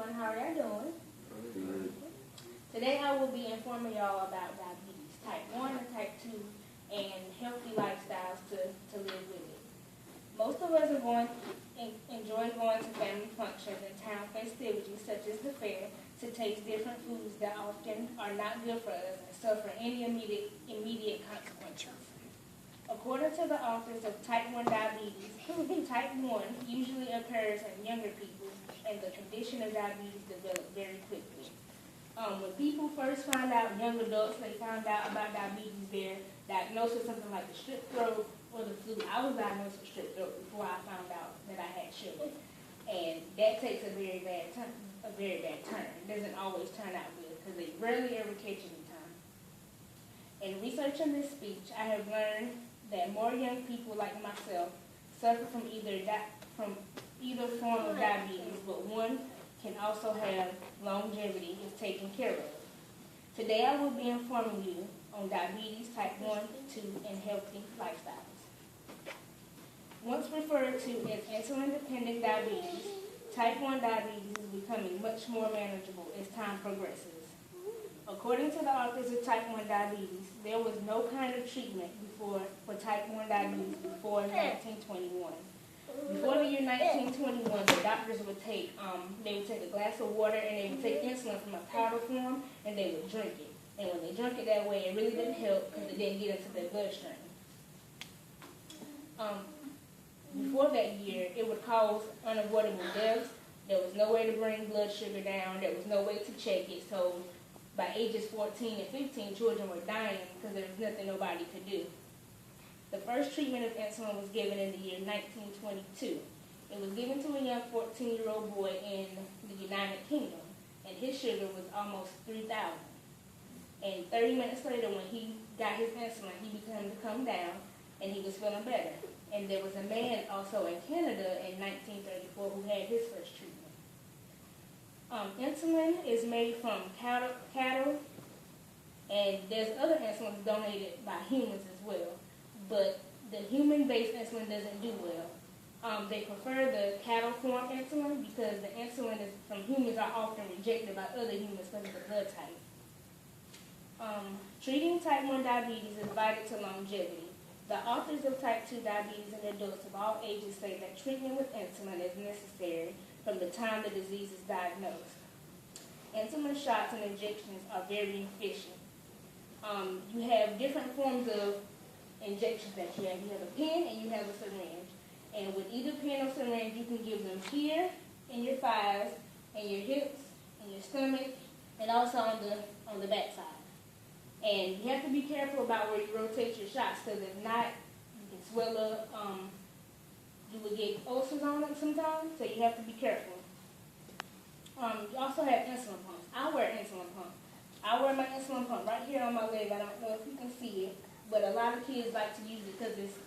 everyone. How are y'all doing? Today I will be informing y'all about diabetes, type 1 and type 2, and healthy lifestyles to live with it. Most of us enjoy going to family functions and town festivities such as the fair to taste different foods that often are not good for us and suffer any immediate consequences. According to the authors of type 1 diabetes, type 1 usually occurs in younger people, and the condition of diabetes develops very quickly. When people first find out, young adults, they find out about diabetes, they're diagnosed with something like the strep throat or the flu. I was diagnosed with strep throat before I found out that I had sugar. And that takes a very bad turn. It doesn't always turn out good because they rarely ever catch any time. In researching this speech, I have learned that more young people like myself suffer from either form of diabetes, but one can also have longevity if taken care of. Today I will be informing you on diabetes type 1, 2, and healthy lifestyles. Once referred to as insulin-dependent diabetes, type 1 diabetes is becoming much more manageable as time progresses. According to the authors of type 1 diabetes, there was no kind of treatment for type 1 diabetes before 1921. Before the year 1921, the doctors would take a glass of water and they would take insulin from a powder form and they would drink it. And when they drank it that way, it really didn't help because it didn't get into their bloodstream. Before that year, it would cause unavoidable deaths. There was no way to bring blood sugar down. There was no way to check it. So by ages 14 and 15, children were dying because there was nothing nobody could do. The first treatment of insulin was given in the year 1922. It was given to a young 14-year-old boy in the United Kingdom, and his sugar was almost 3,000. And 30 minutes later, when he got his insulin, he began to come down, and he was feeling better. And there was a man also in Canada in 1934 who had his first treatment. Insulin is made from cattle, and there's other insulins donated by humans as well. But the human-based insulin doesn't do well. They prefer the cattle form insulin because the insulin from humans are often rejected by other humans because of the blood type. Treating type 1 diabetes is vital to longevity. The authors of type 2 diabetes in adults of all ages say that treatment with insulin is necessary from the time the disease is diagnosed. Insulin shots and injections are very efficient. You have different forms of injections that you have. You have a pen and you have a syringe. And with either pen or syringe, you can give them here in your thighs, and your hips, and your stomach, and also on the back side. And you have to be careful about where you rotate your shots, because if not, you can swell up. You will get ulcers on it sometimes, so you have to be careful. You also have insulin pumps. I wear insulin pumps. I wear my insulin pump right here on my leg. I don't know if you can see it, but a lot of kids like to use it because it's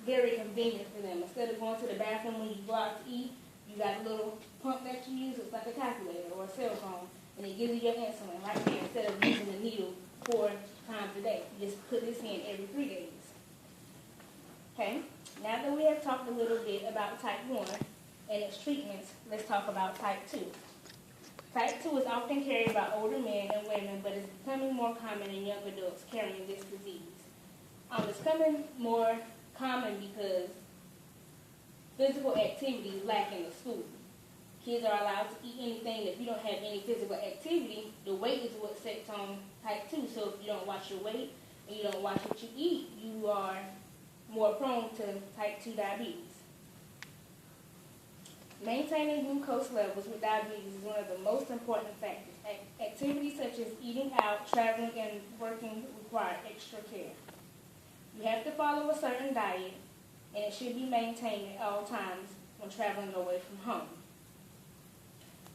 very convenient for them. Instead of going to the bathroom when you go out to eat, you got a little pump that you use. It's like a calculator or a cell phone, and it gives you your insulin right there instead of using the needle 4 times a day. You just put this in every 3 days. Okay, now that we have talked a little bit about type 1 and its treatments, let's talk about type 2. Type 2 is often carried by older men and women, but is becoming more common in young adults carrying this disease. It's becoming more common because physical activity is lacking in school. Kids are allowed to eat anything. If you don't have any physical activity, the weight is what sets on type 2. So if you don't watch your weight and you don't watch what you eat, you are more prone to type 2 diabetes. Maintaining glucose levels with diabetes is one of the most important factors. Activities such as eating out, traveling, and working require extra care. You have to follow a certain diet, and it should be maintained at all times when traveling away from home.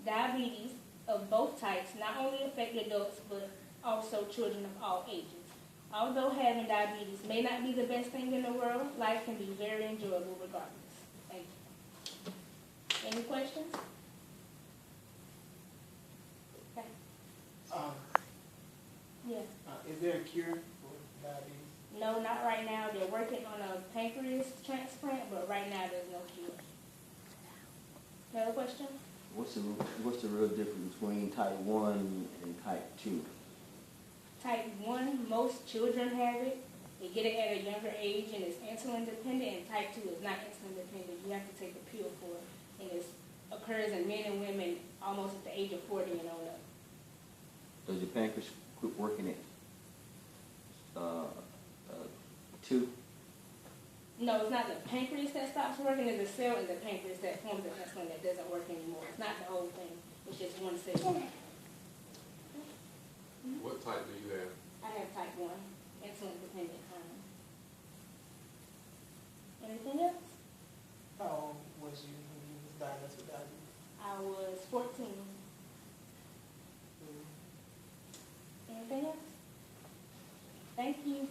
Diabetes of both types not only affect adults, but also children of all ages. Although having diabetes may not be the best thing in the world, life can be very enjoyable regardless. Thank you. Any questions? Okay. Yeah. Is there a cure for diabetes? No, not right now. They're working on a pancreas transplant, but right now there's no cure. Another question? What's the real difference between type 1 and type 2? Type 1, most children have it. They get it at a younger age and it's insulin dependent, and type 2 is not insulin dependent. You have to take the pill for it. And it occurs in men and women almost at the age of 40 and on up. Does your pancreas quit working at 2? No, it's not the pancreas that stops working. It's a cell in the pancreas that forms the insulin that doesn't work anymore. It's not the whole thing. It's just one cell. What type do you have? I have type 1, insulin dependent. Anything else? How old was you when you was diagnosed with diabetes? I was 14. Anything else? Thank you.